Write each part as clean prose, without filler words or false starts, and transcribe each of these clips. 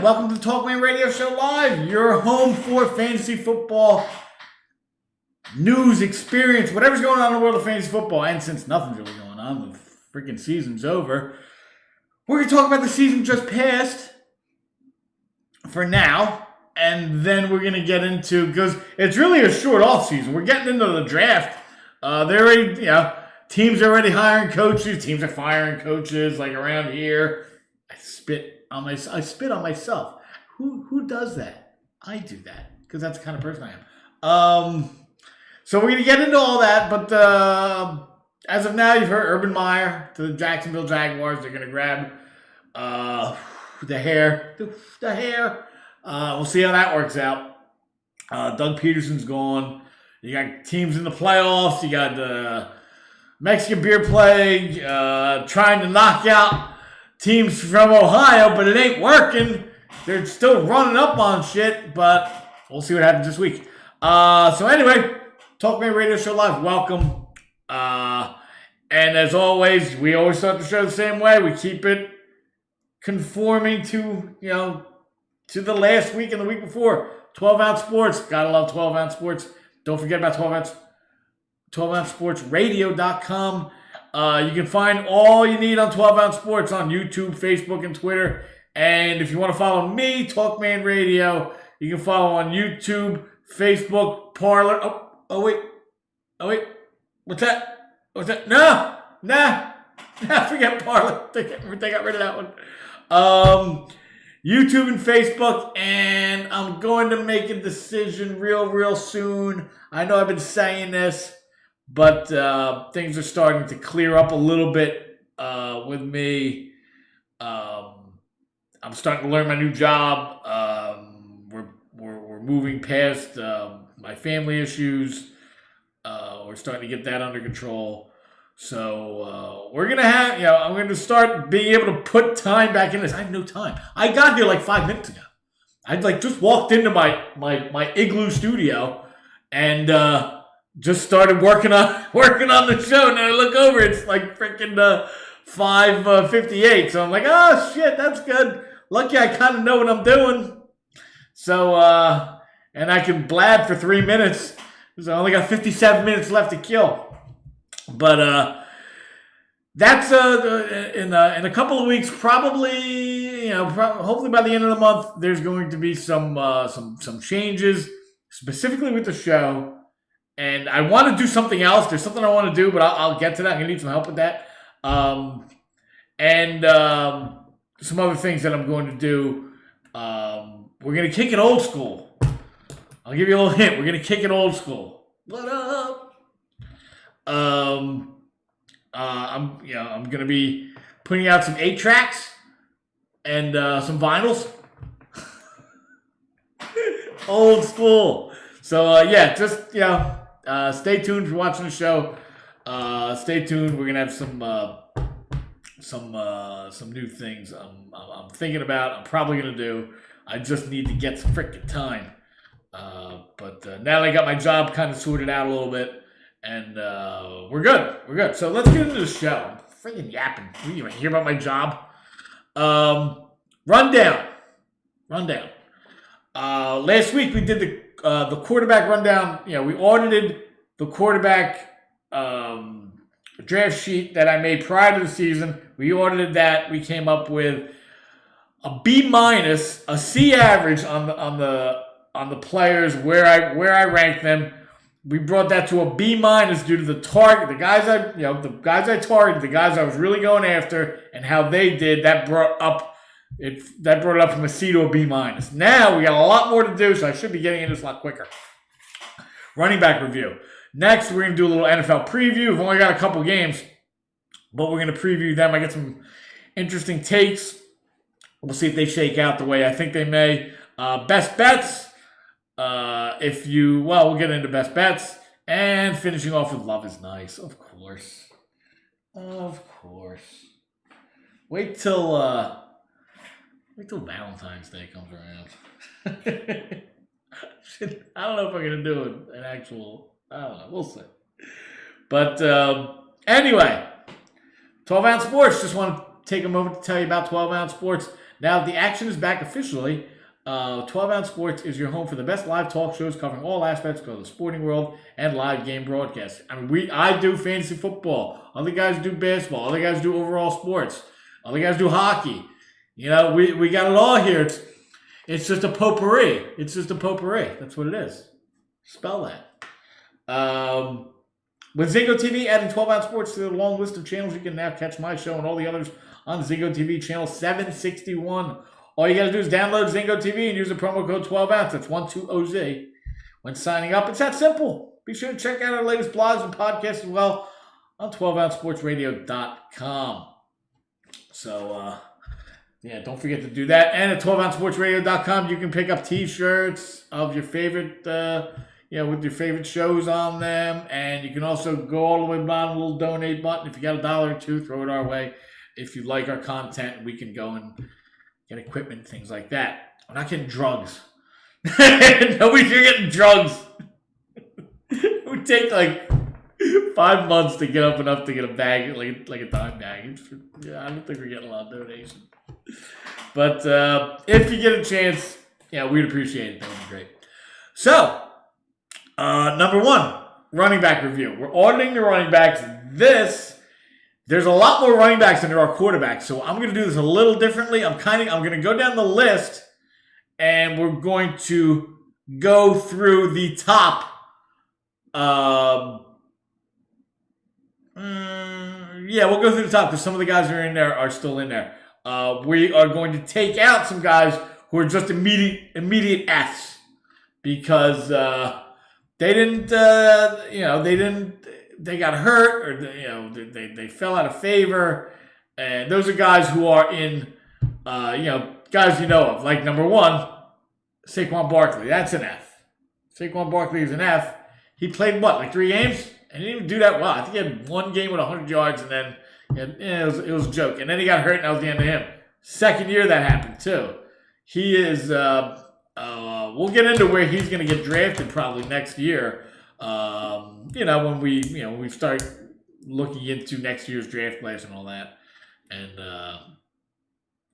welcome to the Talkman Radio Show Live, your home for fantasy football news, experience, whatever's going on in the world of fantasy football. And since nothing's really going on, the freaking season's over, we're going to talk about the season just passed for now. And then we're going to get into, because it's really a short off season. We're getting into the draft. They're already, teams are already hiring coaches. Teams are firing coaches like around here. I spit on myself. Who does that? I do that because that's the kind of person I am. So we're going to get into all that. But as of now, you've heard Urban Meyer to the Jacksonville Jaguars. They're going to grab the hair. We'll see how that works out. Doug Peterson's gone. You got teams in the playoffs. You got the Mexican beer plague trying to knock out teams from Ohio, but it ain't working. They're still running up on shit, but we'll see what happens this week. So anyway, Talkman Radio Show Live, welcome. And as always, we always start the show the same way. We keep it conforming to, to the last week and the week before. 12-ounce sports. Gotta love 12-ounce sports. Don't forget about 12ouncesportsradio.com. You can find all you need on 12-ounce sports on YouTube, Facebook, and Twitter. And if you want to follow me, Talkman Radio, you can follow on YouTube, Facebook, Parler. Oh wait. What's that? No. Forget Parler. They got rid of that one. YouTube and Facebook, and I'm going to make a decision real soon. I know I've been saying this, but things are starting to clear up a little bit with me. I'm starting to learn my new job. We're moving past my family issues. We're starting to get that under control. So we're going to have, I'm going to start being able to put time back in this. I have no time. I got here like 5 minutes ago. I just walked into my igloo studio and just started working on the show. And I look over, it's like freaking 5:58. So I'm like, oh shit, that's good. Lucky I kind of know what I'm doing. So, and I can blab for 3 minutes. So I only got 57 minutes left to kill. But that's in a couple of weeks, probably, hopefully by the end of the month, there's going to be some changes, specifically with the show. And I want to do something else. There's something I want to do, but I'll get to that. I'm going to need some help with that. And some other things that I'm going to do. We're going to kick it old school. I'll give you a little hint. We're going to kick it old school. What up? I'm going to be putting out some 8-tracks and some vinyls. Old school. So just stay tuned if you're watching the show. Stay tuned. We're gonna have some new things I'm thinking about. I'm probably gonna do. I just need to get some freaking time. But now that I got my job kind of sorted out a little bit, and we're good. So let's get into the show. I'm freaking yapping. You hear about my job? Rundown. Last week we did the quarterback rundown. We audited the quarterback draft sheet that I made prior to the season. We audited that. We came up with a B-, a C average on the players where I ranked them. We brought that to a B- due to the target, the guys I targeted, the guys I was really going after, and how they did. That brought it up from a C to a B-. Now we got a lot more to do, so I should be getting into this a lot quicker. Running back review. Next, we're going to do a little NFL preview. We've only got a couple games, but we're going to preview them. I get some interesting takes. We'll see if they shake out the way I think they may. Best bets. We'll get into best bets. And finishing off with Love is Nice. Of course. Wait till Valentine's Day comes around. I don't know if I'm going to do an actual... I don't know. We'll see. But anyway, 12-ounce sports. Just want to take a moment to tell you about 12-ounce sports. Now the action is back officially. 12-Ounce Sports is your home for the best live talk shows covering all aspects of the sporting world and live game broadcasts. I mean, I do fantasy football. Other guys do basketball. Other guys do overall sports. Other guys do hockey. You know, we got it all here. It's just a potpourri. It's just a potpourri. That's what it is. Spell that. With Zingo TV adding 12-Ounce Sports to the long list of channels, you can now catch my show and all the others on Zingo TV channel 761. All you got to do is download Zingo TV and use the promo code 12ounce. That's 12OZ. When signing up, it's that simple. Be sure to check out our latest blogs and podcasts as well on 12ouncesportsradio.com. So, don't forget to do that. And at 12ouncesportsradio.com, you can pick up T-shirts of your favorite, with your favorite shows on them. And you can also go all the way bottom, a little donate button. If you got $1 or $2, throw it our way. If you like our content, we can go and get equipment, things like that. I'm not getting drugs. Nobody's here getting drugs. It would take like 5 months to get up enough to get a bag, like a dime bag. I don't think we're getting a lot of donations. But if you get a chance, we'd appreciate it. That would be great. So, number one, running back review. We're auditing the running backs. There's a lot more running backs than there are quarterbacks, so I'm going to do this a little differently. I'm going to go down the list, and we're going to go through the top. We'll go through the top because some of the guys who are in there are still in there. We are going to take out some guys who are just immediate Fs because they got hurt or they fell out of favor, and those are guys who are in guys of, like number one, Saquon Barkley. That's an F. Saquon Barkley is an F. He played like 3 games, and he didn't even do that well. I think he had 1 game with 100 yards, and then it was a joke. And then he got hurt, and that was the end of him. Second year that happened too. He is. We'll get into where he's going to get drafted probably next year. When we start looking into next year's draft class and all that. And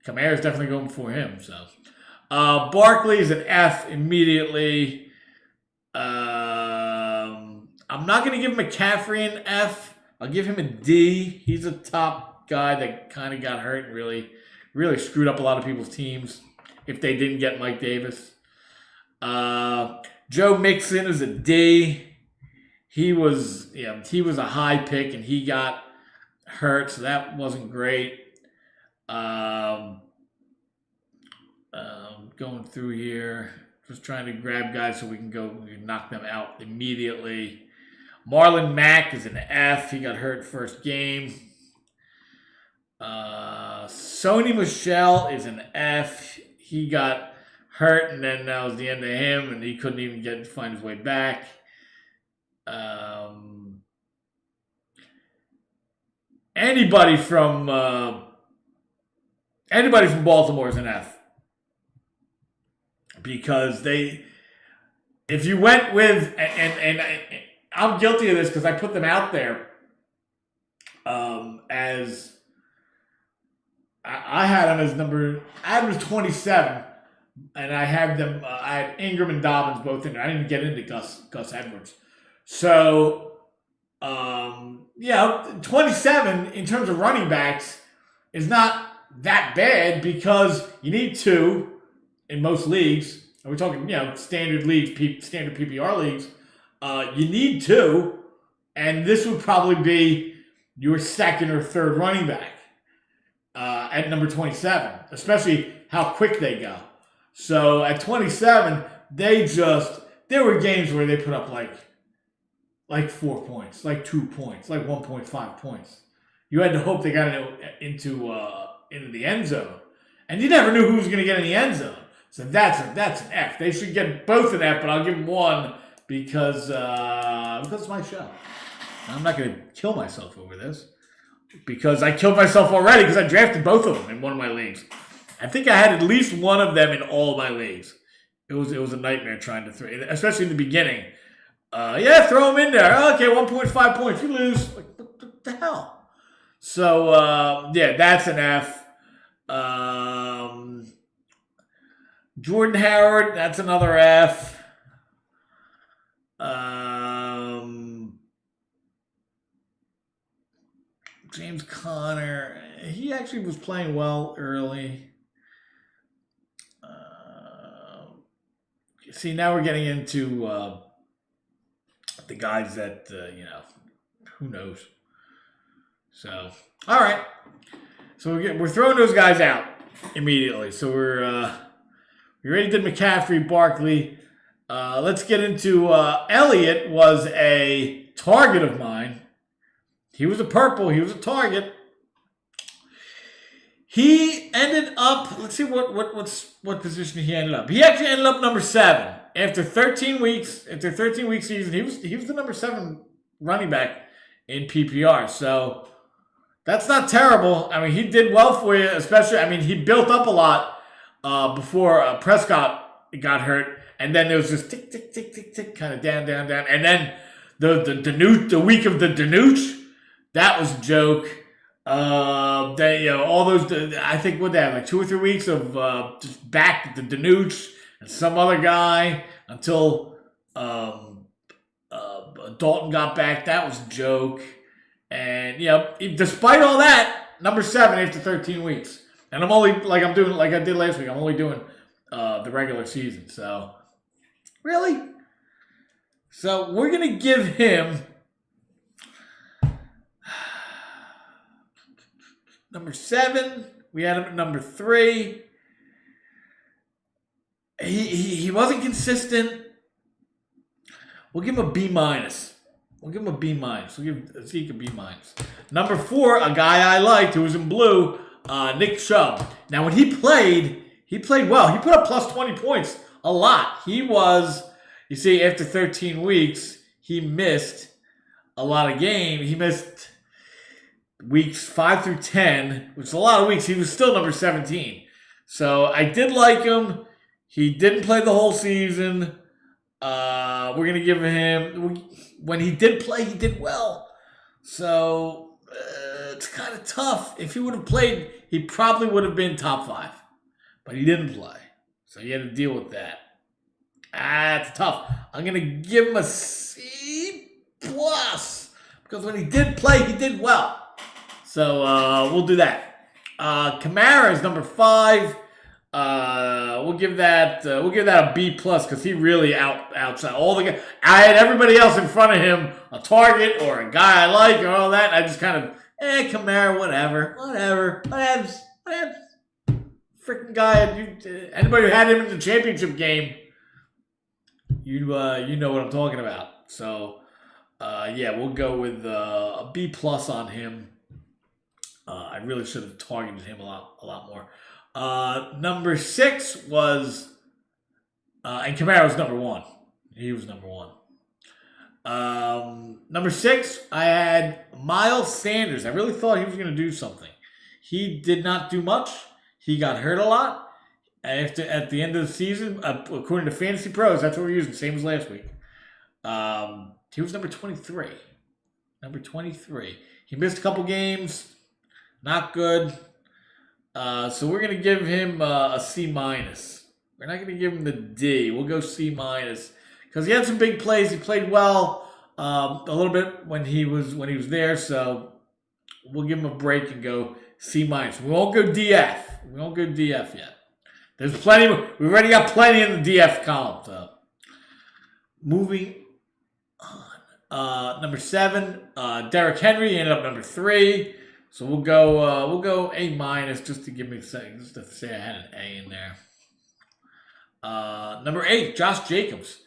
Kamara's definitely going before him. So Barkley is an F immediately. I'm not going to give McCaffrey an F. I'll give him a D. He's a top guy that kind of got hurt and really screwed up a lot of people's teams if they didn't get Mike Davis. Joe Mixon is a D. He was a high pick and he got hurt, so that wasn't great. Going through here, just trying to grab guys so we can knock them out immediately. Marlon Mack is an F. He got hurt first game. Sony Michel is an F. He got hurt, and then that was the end of him, and he couldn't even find his way back. Anybody from Baltimore is an F, because if you went with and I'm guilty of this because I put them out there as I had them as I had them as 27, and I had them. I had Ingram and Dobbins both in there. I didn't get into Gus Edwards. So, 27 in terms of running backs is not that bad because you need 2 in most leagues. We're talking, standard leagues, standard PPR leagues. You need 2, and this would probably be your second or third running back at number 27, especially how quick they go. So at 27, there were games where they put up like 4 points, like 2 points, like 1.5 points. You had to hope they got into the end zone, and you never knew who was going to get in the end zone. So that's an F. They should get both an F, but I'll give them 1 because it's my show. I'm not going to kill myself over this because I killed myself already because I drafted both of them in one of my leagues. I think I had at least one of them in all my leagues. It was a nightmare trying to throw, especially in the beginning. Throw them in there. Okay, 1.5 points. You lose. What the hell? So, that's an F. Jordan Howard, that's another F. James Conner, he actually was playing well early. See, now we're getting into the guys that, who knows. So, all right. So we're throwing those guys out immediately. So we already did McCaffrey, Barkley. Let's get into Elliott was a target of mine. He was a purple. He was a target. He ended up. Let's see what position he ended up. He actually ended up number 7 after 13 weeks. After 13-week season, he was the number 7 running back in PPR. So that's not terrible. I mean, he did well for you, especially. I mean, he built up a lot before Prescott got hurt, and then there was this tick, tick, tick, tick, tick, kind of down, down, down, and then the week of the Danuch. That was a joke. All those. I think what they had like 2 or 3 weeks of just back the Danuch and some other guy until Dalton got back. That was a joke. And despite all that, number 7 after 13 weeks. And I'm only like I did last week. I'm only doing the regular season. So really, so we're gonna give him. Number 7, we had him at number 3. He wasn't consistent. We'll give him a B minus. We'll give him a B minus. We'll give Zeke a B minus. Number 4, a guy I liked who was in blue, Nick Chubb. Now when he played well. He put up plus 20 points a lot. He was, you see, after 13 weeks, he missed a lot of games. He missed weeks 5 through 10, which is a lot of weeks. He was still number 17. So I did like him. He didn't play the whole season. We're going to give him, when he did play, he did well. So it's kind of tough. If he would have played, he probably would have been top 5. But he didn't play. So you had to deal with that. It's tough. I'm going to give him a C+. Because when he did play, he did well. So we'll do that. Kamara is number 5. We'll give that a B plus because he really outside all the guys. I had everybody else in front of him, a target or a guy I like or all that. I just kind of Kamara, whatever. Freaking guy. Anybody who had him in the championship game, you know what I'm talking about. So we'll go with a B plus on him. I really should have targeted him a lot more. Number 6 was, and Kamara was number 1. He was number 1. Number 6, I had Miles Sanders. I really thought he was going to do something. He did not do much. He got hurt a lot. At the end of the season, according to Fantasy Pros, that's what we're using, same as last week. He was number 23. Number 23. He missed a couple games. Not good. So we're going to give him a C minus. We're not going to give him the D. We'll go C minus because he had some big plays. He played well a little bit when he was there. So we'll give him a break and go C minus. We won't go DF. We won't go DF yet. There's plenty. We already got plenty in the DF column. So moving on. Number 7, Derrick Henry ended up number 3. So we'll go A minus just to give me a second, just to say I had an A in there. Number 8, Josh Jacobs.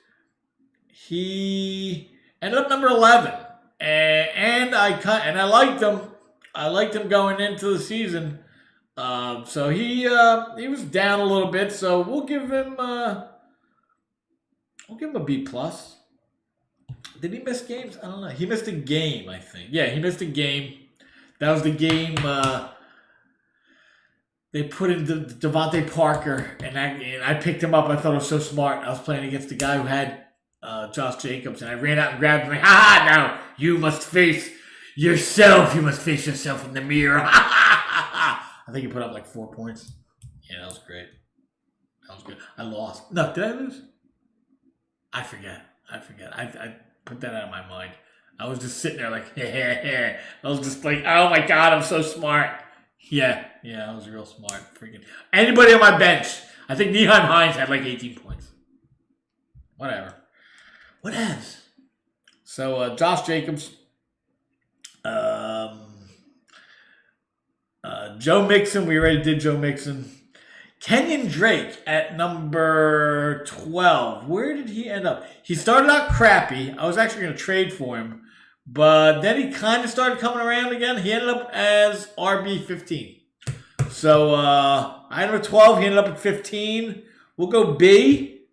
He ended up number 11, and I liked him. I liked him going into the season. So he was down a little bit. So we'll give him a B plus. Did he miss games? I don't know. He missed a game, I think. Yeah, he missed a game. That was the game they put in Devontae Parker, and I picked him up. I thought it was so smart. I was playing against the guy who had Josh Jacobs, and I ran out and grabbed him. Like, now you must face yourself. You must face yourself in the mirror. I think he put up like 4 points. Yeah, that was great. good. I lost. No, did I lose? I forget. I put that out of my mind. I was just sitting there like, I was just like, oh my God, I'm so smart. Yeah, I was real smart. Freaking anybody on my bench. I think Nyheim Hines had like 18 points. Whatever. Whatevs. So Josh Jacobs, Joe Mixon. We already did Joe Mixon. Kenyon Drake at number 12. Where did he end up? He started out crappy. I was actually going to trade for him. But then he kind of started coming around again. He ended up as RB 15. So I had him at 12. He ended up at 15. We'll go B.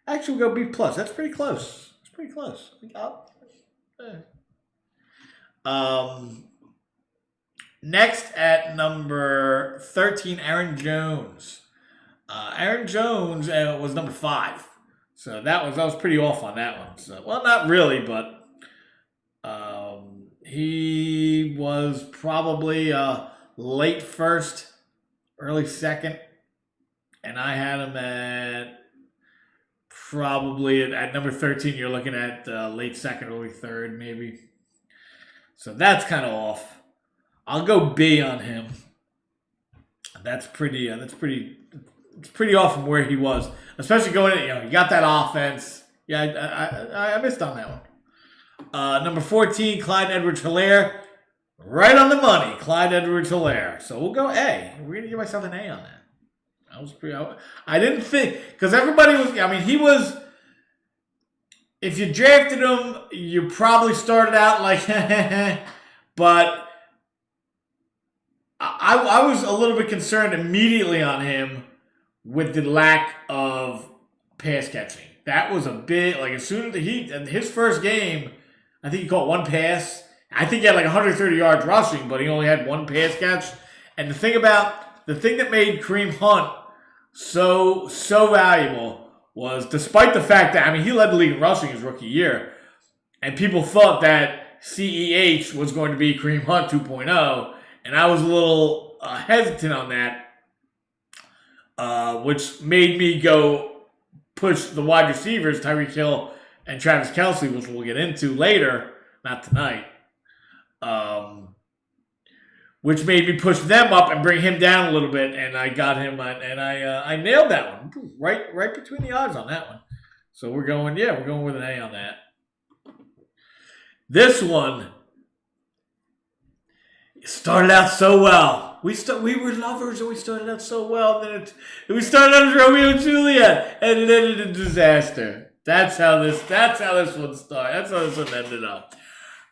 Actually, we'll go B+. That's pretty close. It's pretty close. Next at number 13, Aaron Jones. Aaron Jones was number 5. So that was pretty off on that one. So, well, not really, but he was probably late first, early second, and I had him at probably at number 13. You're looking at late second, early third, maybe. So that's kind of off. I'll go B on him. It's pretty off from where he was, especially going in. You got that offense. Yeah, I missed on that one. Number 14, Clyde Edwards-Helaire. Right on the money, Clyde Edwards-Helaire. So we'll go A. We're going to give myself an A on that. I didn't think, because everybody was, he was, if you drafted him, you probably started out like, but I was a little bit concerned immediately on him with the lack of pass catching. That was a big, as soon as his first game, I think he caught one pass. I think he had 130 yards rushing, but he only had one pass catch. And the thing that made Kareem Hunt so valuable was, despite the fact that, he led the league in rushing his rookie year, and people thought that CEH was going to be Kareem Hunt 2.0, and I was a little hesitant on that, which made me go push the wide receivers, Tyreek Hill and Travis Kelce, which we'll get into later, not tonight, which made me push them up and bring him down a little bit, and I got him, and I nailed that one, right between the odds on that one. So we're going with an A on that. This one started out so well. We were lovers, and we started out so well. Then we started out as Romeo and Juliet, and it ended in disaster. That's how this one started. That's how this one ended up.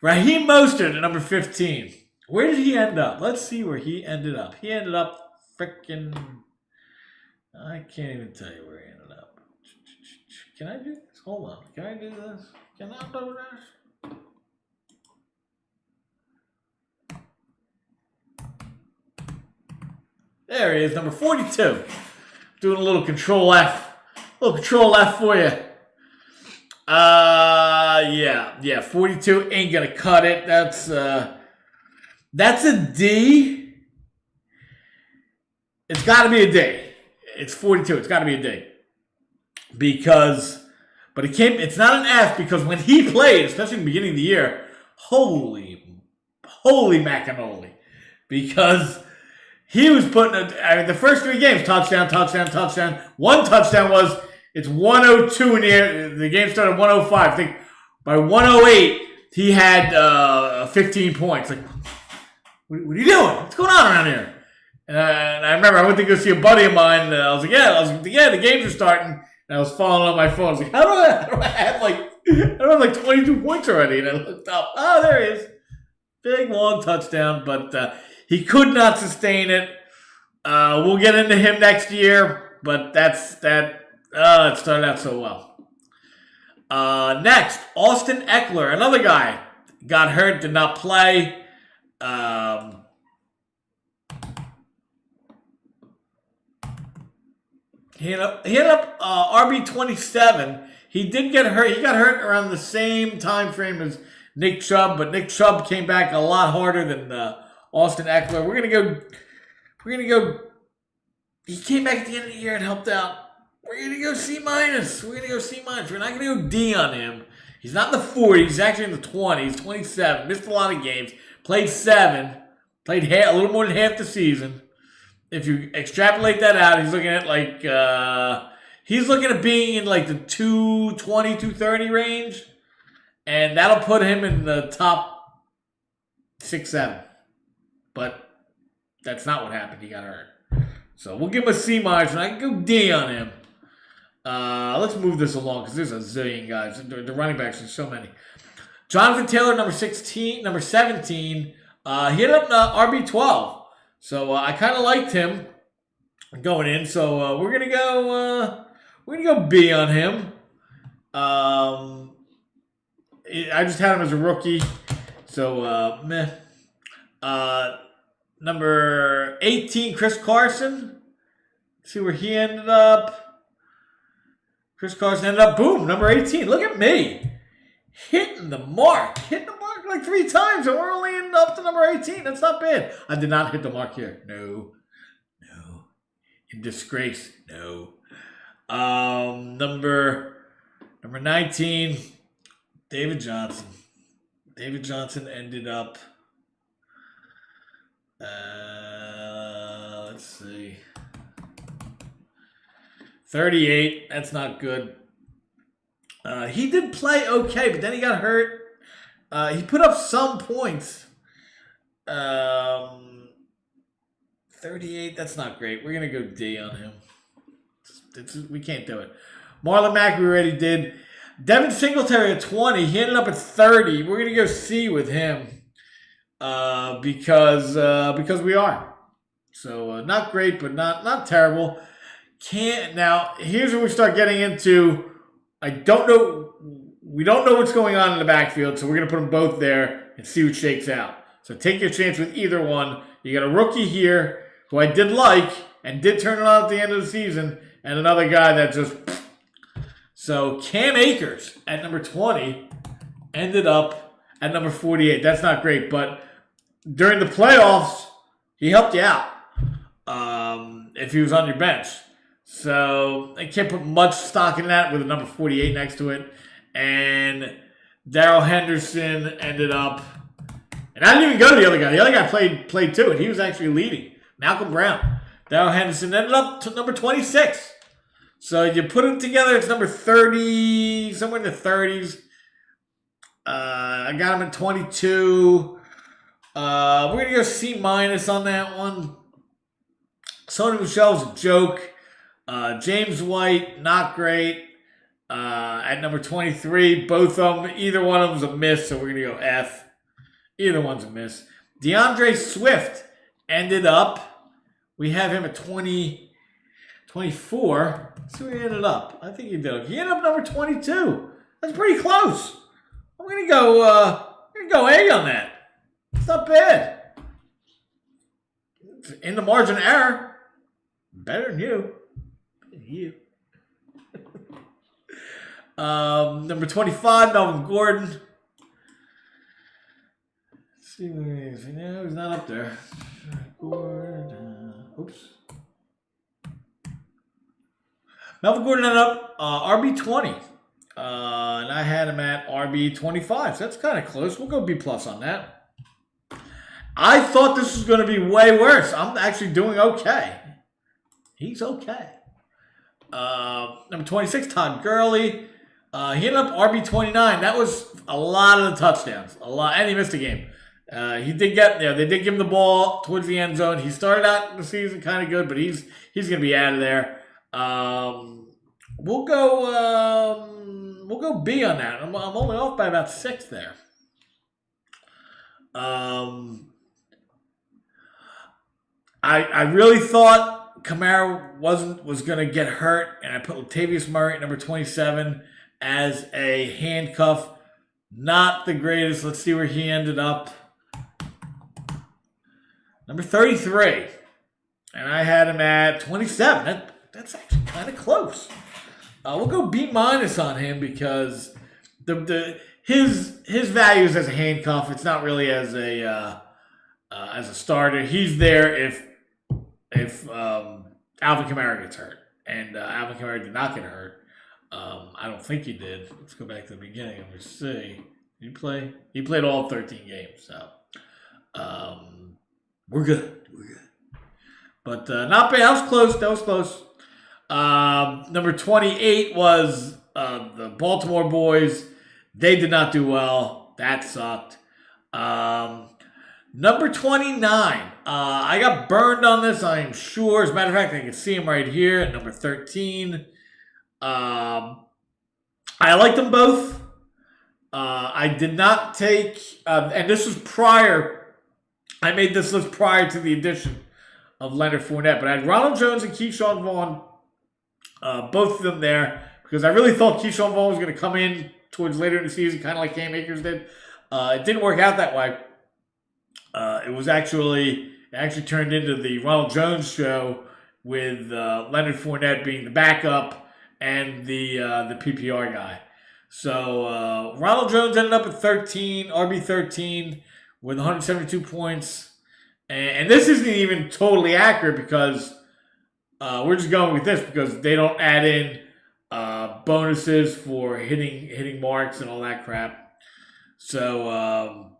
Raheem Mostert at number 15. Where did he end up? Let's see where he ended up. He ended up freaking... I can't even tell you where he ended up. Can I do this? Hold on. Can I do this? Can I do this? There he is, number 42. Doing a little control F. A little control F for you. Yeah, 42 ain't gonna cut it. That's a D. It's got to be a D. It's 42. It's got to be a D. It's not an F because when he played, especially in the beginning of the year, holy macanoli. Because he was putting the first 3 games, touchdown. One touchdown it's 102 in the game started 105. I think by 108, he had 15 points. What are you doing? What's going on around here? And I remember I went to go see a buddy of mine. I was like, the games are starting. And I was following on my phone. I was like, how do I have 22 points already? And I looked up. Oh, there he is. Big, long touchdown. But he could not sustain it. We'll get into him next year. But it started out so well. Next, Austin Eckler. Another guy got hurt, did not play. He ended up RB 27. He did get hurt. He got hurt around the same time frame as Nick Chubb, but Nick Chubb came back a lot harder than Austin Eckler. We're gonna go. He came back at the end of the year and helped out. We're going to go C minus. We're going to go C minus. We're not going to go D on him. He's not in the 40s. He's actually in the 20s. 27. Missed a lot of games. Played 7. Played a little more than half the season. If you extrapolate that out, he's looking at like he's looking at being in like the 220, 230 range, and that'll put him in the top 6, 7. But that's not what happened. He got hurt, so we'll give him a C minus, and I can go D on him. Let's move this along because there's a zillion guys. The running backs, there's so many. Jonathan Taylor, number 17. He hit up RB12. So I kind of liked him going in. So we're gonna go B on him. I just had him as a rookie. So meh. Number 18, Chris Carson. Let's see where he ended up. Chris Carson ended up, boom, number 18. Look at me. Hitting the mark like 3 times, and we're only up to number 18. That's not bad. I did not hit the mark here. No. In disgrace. No. Number 19, David Johnson. David Johnson ended up, let's see, 38. That's not good. He did play okay, but then he got hurt. He put up some points. 38, that's not great. We're going to go D on him. We can't do it. Marlon Mack, we already did. Devin Singletary at 20. He ended up at 30. We're going to go C with him because we are. So not great, but not terrible. Now, here's where we start getting into, we don't know what's going on in the backfield, so we're going to put them both there and see what shakes out. So take your chance with either one. You got a rookie here who I did like and did turn it on at the end of the season, and another guy that just... So Cam Akers at number 20 ended up at number 48. That's not great, but during the playoffs, he helped you out if he was on your bench. So I can't put much stock in that with a number 48 next to it. And Darrell Henderson ended up, and I didn't even go to the other guy. The other guy played too, and he was actually leading. Malcolm Brown. Darrell Henderson ended up to number 26. So you put it together, it's number 30, somewhere in the 30s. I got him at 22. We're going to go C minus on that one. Sony Michel's a joke. James White, not great. At number 23, both of them, either one of them's a miss, so we're going to go F. Either one's a miss. DeAndre Swift ended up, we have him at 24. Let's see where he ended up. I think he did. He ended up number 22. That's pretty close. I'm going to go A on that. It's not bad. It's in the margin of error. Better than you. Number 25, Melvin Gordon. Let's see where he is. No, he's not up there. Gordon. Oops. Melvin Gordon ended up RB20. And I had him at RB25. So that's kind of close. We'll go B plus on that. I thought this was going to be way worse. I'm actually doing okay. He's okay. Number 26, Todd Gurley. He ended up RB29. That was a lot of the touchdowns. A lot. And he missed a game. He did get there. They did give him the ball towards the end zone. He started out the season kind of good, but he's going to be out of there. We'll go B on that. I'm only off by about 6 there. I really thought Kamara was going to get hurt, and I put Latavius Murray at number 27 as a handcuff. Not the greatest. Let's see where he ended up. Number 33. And I had him at 27. That's actually kind of close. We'll go B minus on him because his values as a handcuff. It's not really as a starter. He's there if Alvin Kamara gets hurt, and Alvin Kamara did not get hurt. I don't think he did. Let's go back to the beginning and we see. Did he play? He played all 13 games, so we're good. We're good. But not bad. That was close. That was close. Number 28 was the Baltimore boys. They did not do well. That sucked. Number 29. I got burned on this, I am sure. As a matter of fact, I can see him right here at number 13. I liked them both. I did not take, and this was prior, I made this list prior to the addition of Leonard Fournette, but I had Ronald Jones and Keyshawn Vaughn, both of them there, because I really thought Keyshawn Vaughn was going to come in towards later in the season, kind of like Cam Akers did. It didn't work out that way. It actually turned into the Ronald Jones show with Leonard Fournette being the backup and the PPR guy. So Ronald Jones ended up at 13, RB 13, with 172 points. And this isn't even totally accurate because we're just going with this because they don't add in bonuses for hitting marks and all that crap. So,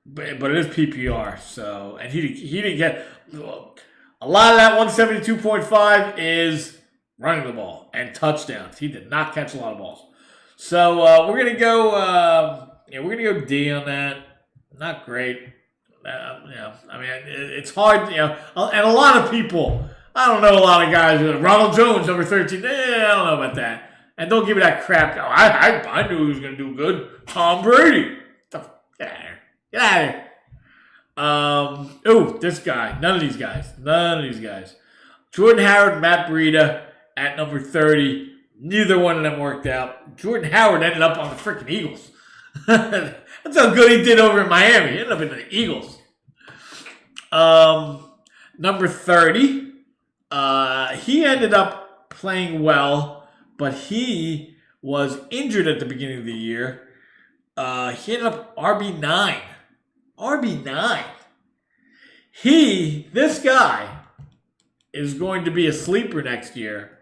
but it is PPR. So, and he didn't get a lot of that 172.5 is running the ball and touchdowns. He did not catch a lot of balls. So we're gonna go D on that. Not great. I mean, it's hard, and a lot of people, I don't know a lot of guys, Ronald Jones, number 13, I don't know about that. And don't give me that crap. I knew he was going to do good. Tom Brady. Get out of here. Get out of here. This guy. None of these guys. Jordan Howard and Matt Breida at number 30. Neither one of them worked out. Jordan Howard ended up on the freaking Eagles. That's how good he did over in Miami. He ended up in the Eagles. Number 30. He ended up playing well, but he was injured at the beginning of the year. He ended up RB9. RB9. This guy is going to be a sleeper next year.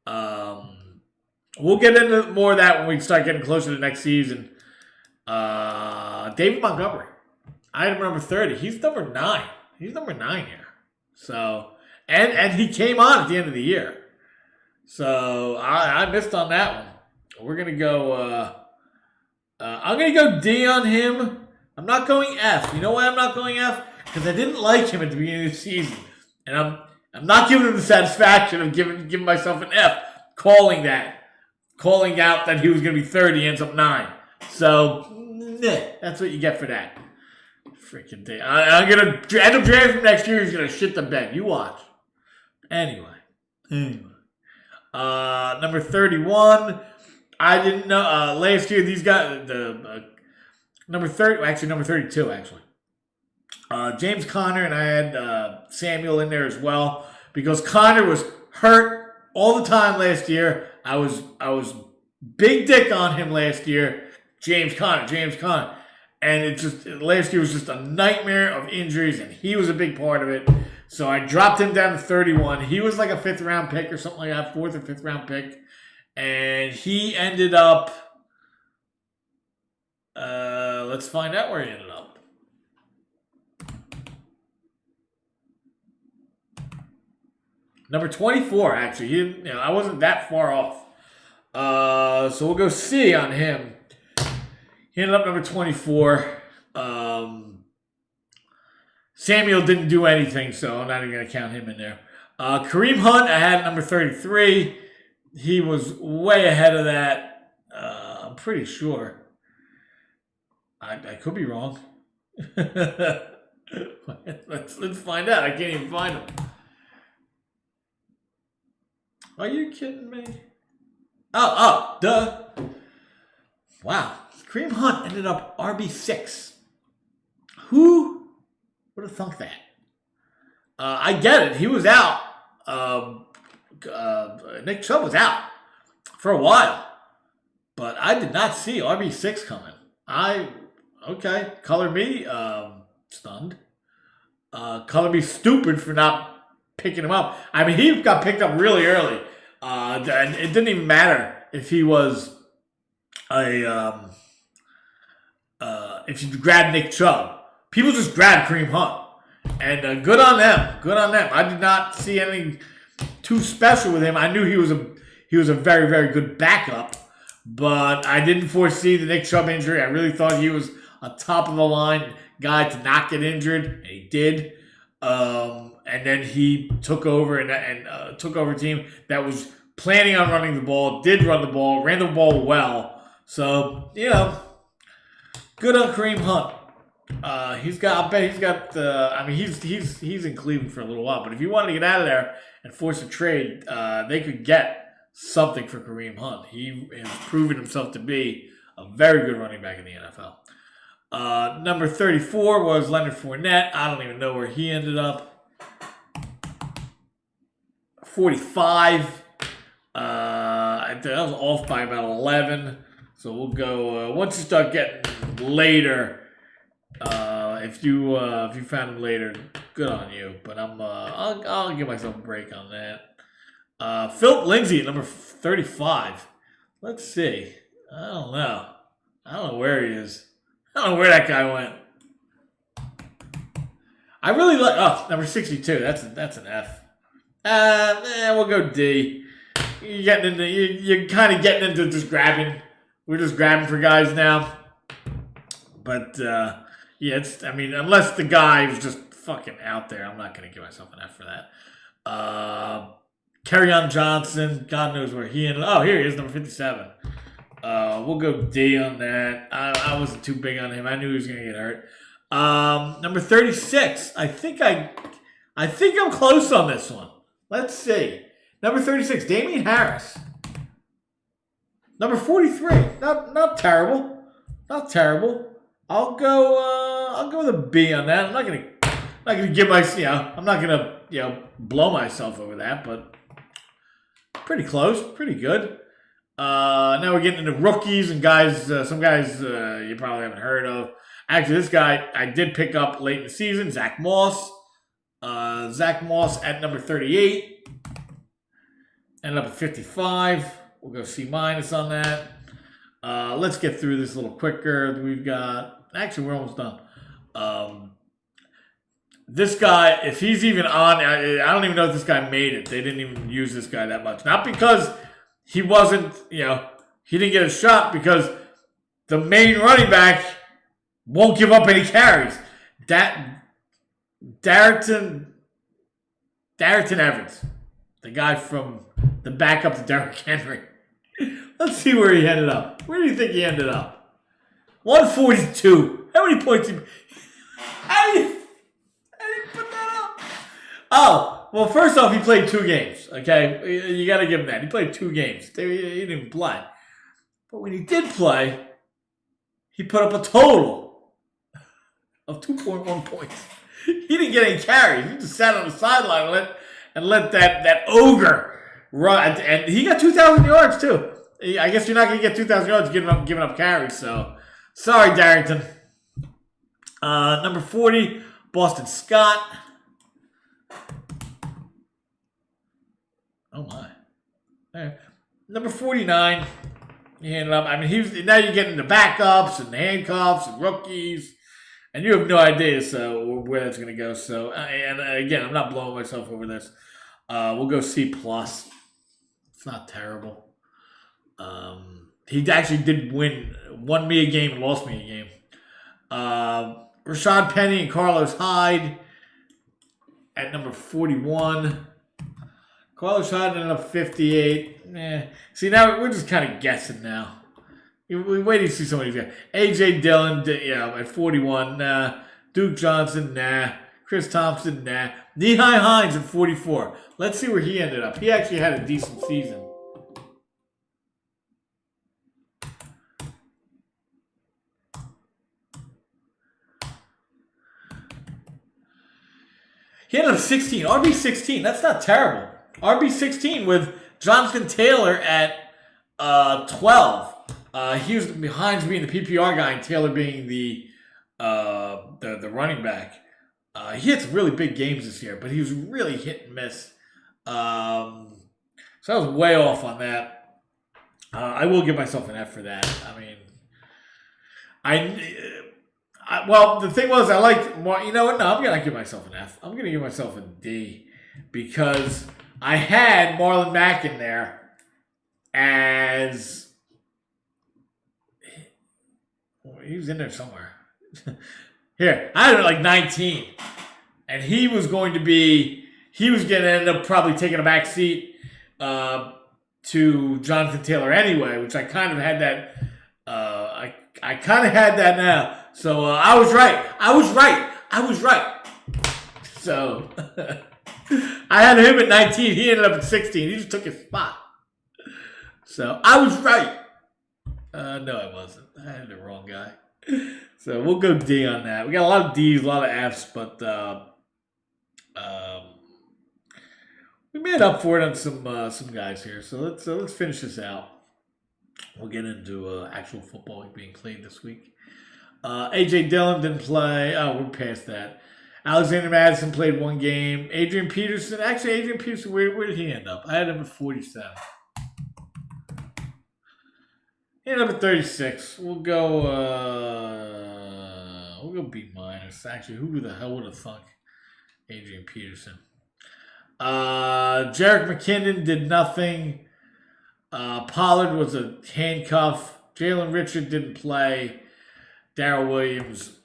We'll get into more of that when we start getting closer to next season. David Montgomery. I had him number 30. He's number 9. He's number 9 here. So, and he came on at the end of the year. So, I missed on that one. We're going to go, I'm going to go D on him. I'm not going F. You know why I'm not going F? Because I didn't like him at the beginning of the season. And I'm not giving him the satisfaction of giving myself an F, calling out that he was going to be 30, ends up 9. So, that's what you get for that. Freaking thing. I'm going to end up drafting him next year. He's going to shit the bed. You watch. Anyway. Number 31. I didn't know. Last year, these guys, number 32, actually. James Conner, and I had Samuel in there as well. Because Conner was hurt all the time last year. I was big dick on him last year. James Conner. And last year was just a nightmare of injuries, and he was a big part of it. So I dropped him down to 31. He was like a 5th round pick or something like that, 4th or 5th round pick. And he ended up, let's find out where he ended up. Number 24, actually. I wasn't that far off. So we'll go C on him. He ended up number 24. Samuel didn't do anything, so I'm not even going to count him in there. Kareem Hunt, I had number 33. He was way ahead of that. I'm pretty sure. I could be wrong. Let's find out. I can't even find him. Are you kidding me? Duh. Wow. Kareem Hunt ended up RB6. Who would have thunk that? I get it. He was out. Nick Chubb was out for a while. But I did not see RB6 coming. Color me stunned. Color me stupid for not picking him up. I mean, he got picked up really early. And it didn't even matter if he was if you grabbed Nick Chubb. People just grabbed Kareem Hunt. And good on them. Good on them. I did not see anything too special with him. I knew he was a very, very good backup, but I didn't foresee the Nick Chubb injury. I really thought he was a top of the line guy to not get injured, and he did. And then he took over and took over a team that was planning on running the ball, did run the ball, ran the ball well. So, good on Kareem Hunt. He's in Cleveland for a little while, but if you wanted to get out of there and force a trade, they could get something for Kareem Hunt. He has proven himself to be a very good running back in the NFL. Number 34 was Leonard Fournette. I don't even know where he ended up. 45. That was off by about 11. So we'll go, once you start getting later, if you found him later, good on you. But I'll give myself a break on that. Philip Lindsay, number 35. Let's see. I don't know where he is. I don't know where that guy went. I really like number 62. That's an F. We'll go D. You're kind of getting into just grabbing. We're just grabbing for guys now. But unless the guy was just fucking out there, I'm not going to give myself an F for that. Kerryon Johnson, God knows where he ended. Oh, here he is, number 57. We'll go D on that. I wasn't too big on him. I knew he was going to get hurt. Number 36. I think I'm close on this one. Let's see. Number 36, Damian Harris. Number 43. Not terrible. Not terrible. I'll go with a B on that. I'm not gonna give I'm not gonna blow myself over that, but pretty close, pretty good. Now we're getting into rookies and guys. Some guys you probably haven't heard of. Actually, this guy I did pick up late in the season. Zach Moss. Zach Moss at number 38. Ended up at 55. We'll go C- on that. Let's get through this a little quicker. We've got. Actually, we're almost done. This guy, if he's even on, I don't even know if this guy made it. They didn't even use this guy that much. Not because he wasn't, he didn't get a shot, because the main running back won't give up any carries. Darrington Evans, the guy from the backup to Derrick Henry. Let's see where he ended up. Where do you think he ended up? 142. How many points? How do you put that up? Oh, well, first off, he played 2 games. Okay, you got to give him that. He played 2 games. He didn't even play. But when he did play, he put up a total of 2.1 points. He didn't get any carries. He just sat on the sideline and let that ogre run. And he got 2,000 yards too. I guess you're not going to get 2,000 yards giving up carries. So, sorry, Darrington. Number 40, Boston Scott. Oh my. Right. Number 49. He ended up. I mean, now you're getting the backups and the handcuffs and rookies, and you have no idea where that's going to go. So, and again, I'm not blowing myself over this. We'll go C+. It's not terrible. He actually won me a game and lost me a game. Rashad Penny and Carlos Hyde at number 41. Carlos Hyde ended up 58. See, now we're just kind of guessing now. We wait to see some of these guys. A.J. Dillon, at 41. Nah. Duke Johnson, nah. Chris Thompson, nah. Nehai Hines at 44. Let's see where he ended up. He actually had a decent season. He ended up 16. RB 16. That's not terrible. RB 16 with Jonathan Taylor at 12. He was behind being the PPR guy and Taylor being the running back. He had some really big games this year, but he was really hit and miss. So I was way off on that. I will give myself an F for that. I mean, well, the thing was, I liked more. You know what? No, I'm gonna give myself an F. I'm gonna give myself a D because I had Marlon Mack in there as he was in there somewhere. Here, I had it like 19, and he was going to end up probably taking a back seat to Jonathan Taylor anyway, which I kind of had that. I kind of had that now. So I was right. So I had him at 19. He ended up at 16. He just took his spot. So I was right. No, I wasn't. I had the wrong guy. So we'll go D on that. We got a lot of D's, a lot of F's, but we made up for it on some guys here. So let's finish this out. We'll get into actual football being played this week. A.J. Dillon didn't play. Oh, we're past that. Alexander Madison played one game. Adrian Peterson, where did he end up? I had him at 47. He ended up at 36. We'll go B minus. Actually, who the hell would have thunk Adrian Peterson? Jerick McKinnon did nothing. Pollard was a handcuff. Jalen Richard didn't play. Darrell Williams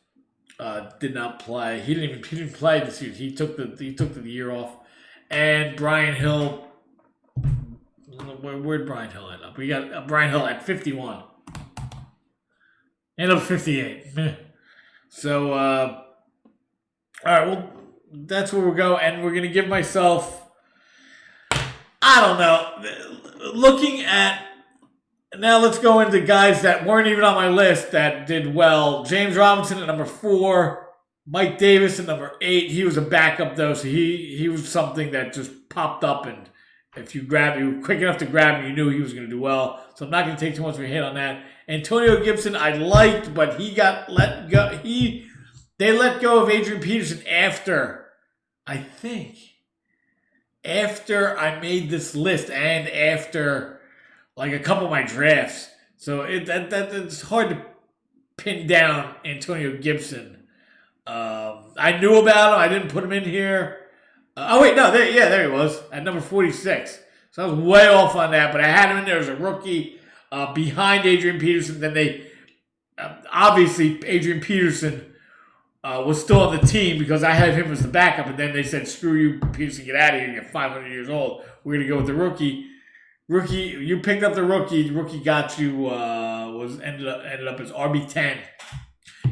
did not play. He didn't play this year. He took the year off. And Brian Hill. Where'd Brian Hill end up? We got Brian Hill at 51. End up 58. So all right. Well, that's where we'll go, and we're gonna give myself. I don't know. Looking at now, let's go into guys that weren't even on my list that did well. James Robinson at number 4, Mike Davis at number 8. He was a backup though, so he was something that just popped up, and if you were quick enough to grab him, you knew he was going to do well. So I'm not going to take too much of a hit on that. Antonio Gibson I liked, but he got let go. They let go of Adrian Peterson after I made this list and after like a couple of my drafts. So it's hard to pin down Antonio Gibson. I knew about him. I didn't put him in here. There he was at number 46. So I was way off on that, but I had him in there as a rookie behind Adrian Peterson. Then they obviously Adrian Peterson was still on the team because I had him as the backup, and then they said, "Screw you, Peterson, get out of here. You're 500 years old. We're gonna go with the rookie." You picked up the rookie. The rookie got you. Ended up as RB10.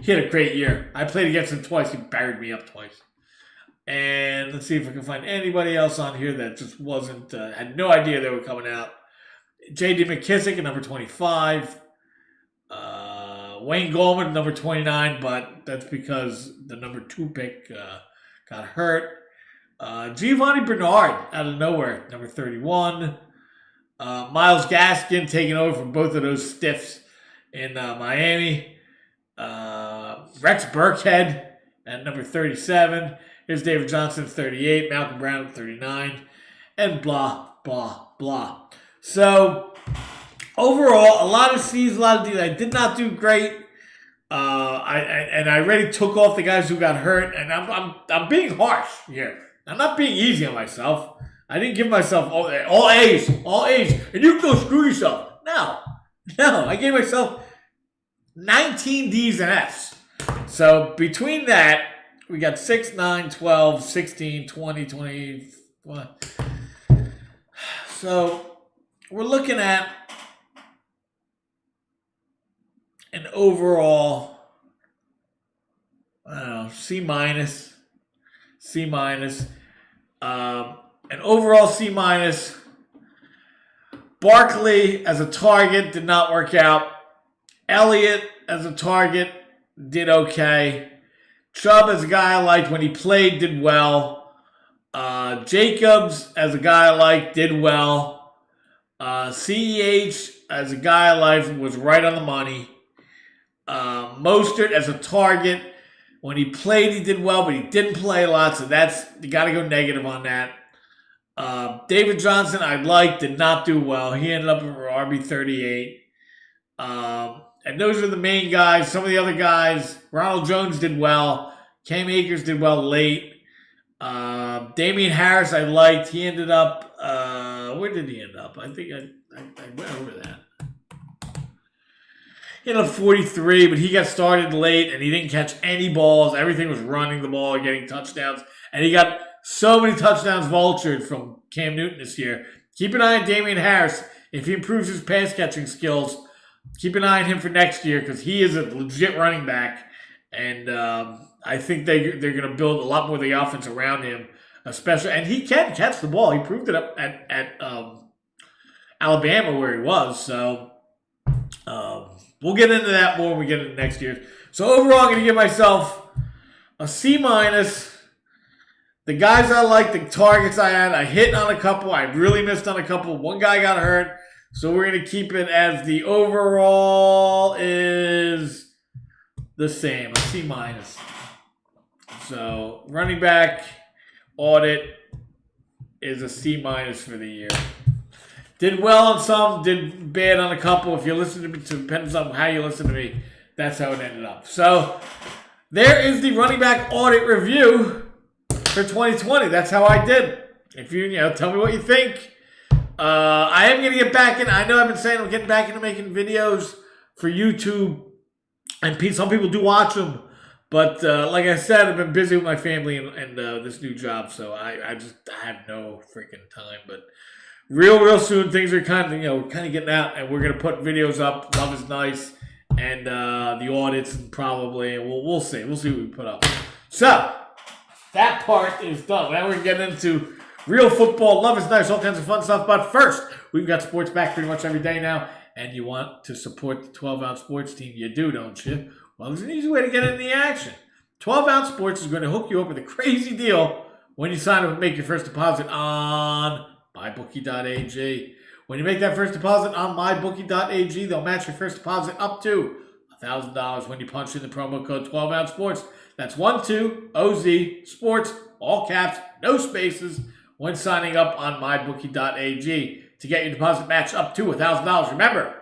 He had a great year. I played against him twice. He buried me up twice. And let's see if I can find anybody else on here that just wasn't, had no idea they were coming out. J.D. McKissick at number 25. Wayne Gallman, number 29, but that's because the number 2 pick got hurt. Giovanni Bernard out of nowhere, number 31. Myles Gaskin taking over from both of those stiffs in Miami. Rex Burkhead at number 37. Here's David Johnson at 38. Malcolm Brown at 39. And blah, blah, blah. So, overall, a lot of C's, a lot of D's. I did not do great. I already took off the guys who got hurt, and I'm being harsh here. I'm not being easy on myself. I didn't give myself all A's, and you can go screw yourself. No, I gave myself 19 D's and F's. So between that, we got 6, 9, 12, 16, 20, 21. So we're looking at an overall, I don't know, C minus. An overall C minus. Barkley as a target did not work out. Elliott as a target did okay. Chubb as a guy I liked when he played did well. Jacobs as a guy I liked did well. CEH as a guy I liked was right on the money. Mostert as a target When he played, he did well, but he didn't play a lot, so you got to go negative on that. David Johnson, I liked, did not do well. He ended up with RB38. And those are the main guys. Some of the other guys, Ronald Jones did well. Cam Akers did well late. Damian Harris, I liked. He ended up, where did he end up? I think I went over that. He ended up 43, but he got started late, and he didn't catch any balls. Everything was running the ball and getting touchdowns. And he got so many touchdowns vultured from Cam Newton this year. Keep an eye on Damian Harris. If he improves his pass-catching skills, keep an eye on him for next year because he is a legit running back. And I think they're going to build a lot more of the offense around him, especially. And he can catch the ball. He proved it up at Alabama where he was. So we'll get into that more when we get into next year. So overall, I'm going to give myself a C-. The guys I like, the targets I had, I hit on a couple. I really missed on a couple. One guy got hurt. So we're going to keep it as the overall is the same, a C-. So running back audit is a C- for the year. Did well on some, did bad on a couple. If you listen to me, it depends on how you listen to me. That's how it ended up. So there is the running back audit review for 2020. That's how I did. If you tell me what you think. I am going to get back in. I know I've been saying I'm getting back into making videos for YouTube. And some people do watch them. But like I said, I've been busy with my family and this new job. So I have no freaking time. But real soon, things are kind of getting out. And we're going to put videos up. Love is nice. And the audits probably. We'll see. We'll see what we put up. So that part is done. Now we're getting into real football. Love is nice. All kinds of fun stuff. But first, we've got sports back pretty much every day now. And you want to support the 12-ounce sports team. You do, don't you? Well, there's an easy way to get into the action. 12-ounce sports is going to hook you up with a crazy deal when you sign up and make your first deposit on mybookie.ag. When you make that first deposit on mybookie.ag, they'll match your first deposit up to $1,000 when you punch in the promo code 12-ounce sports. That's 12OZ Sports, all caps, no spaces, when signing up on mybookie.ag to get your deposit matched up to $1,000. Remember,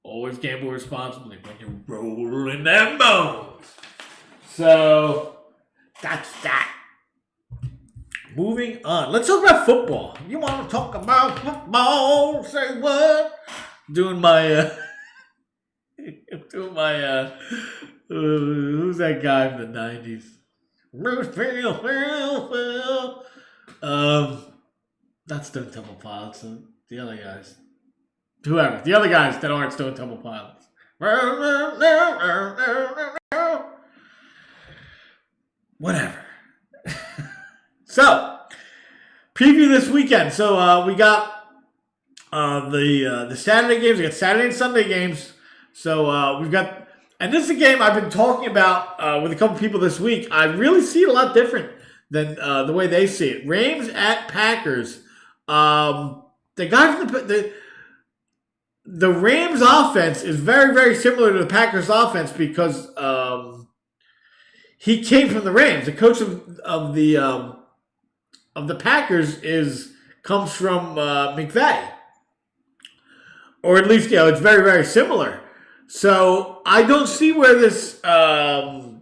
always gamble responsibly when you're rolling them bones. So, that's that. Moving on. Let's talk about football. You want to talk about football? Say what? Doing my who's that guy from the 90s? Not Stone Temple Pilots, the other guys. Whoever. The other guys that aren't Stone Temple Pilots. Whatever. So, preview this weekend. So, we got the Saturday games. We got Saturday and Sunday games. So, we've got... And this is a game I've been talking about with a couple people this week. I really see it a lot different than the way they see it. Rams at Packers. The guy from the Rams offense is very, very similar to the Packers offense because he came from the Rams. The coach of the Packers comes from McVay, or at least it's very, very similar. So I don't see where this, the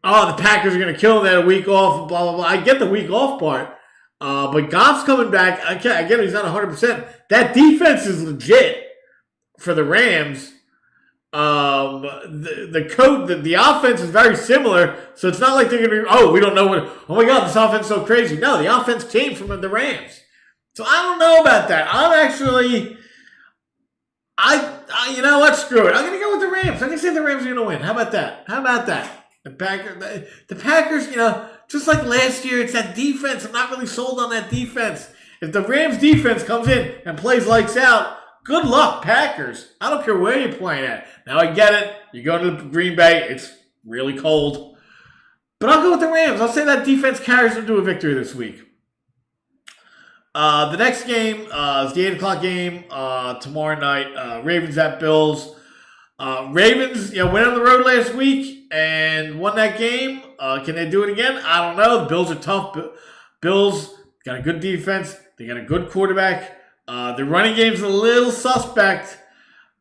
Packers are going to kill them. They had a week off, blah, blah, blah. I get the week off part, but Goff's coming back. I get it, he's not 100%. That defense is legit for the Rams. The offense is very similar, so it's not like they're going to be, we don't know what, oh my God, this offense is so crazy. No, the offense came from the Rams. So I don't know about that. I'm actually, you know what? Screw it. I'm going to go with the Rams. I'm going to say the Rams are going to win. How about that? The Packers, just like last year, it's that defense. I'm not really sold on that defense. If the Rams defense comes in and plays lights out, good luck, Packers. I don't care where you're playing at. Now I get it. You go to Green Bay. It's really cold. But I'll go with the Rams. I'll say that defense carries them to a victory this week. The next game is the 8 o'clock game tomorrow night. Ravens at Bills. Ravens, went on the road last week and won that game. Can they do it again? I don't know. The Bills are tough. Bills got a good defense. They got a good quarterback. Their running game's a little suspect,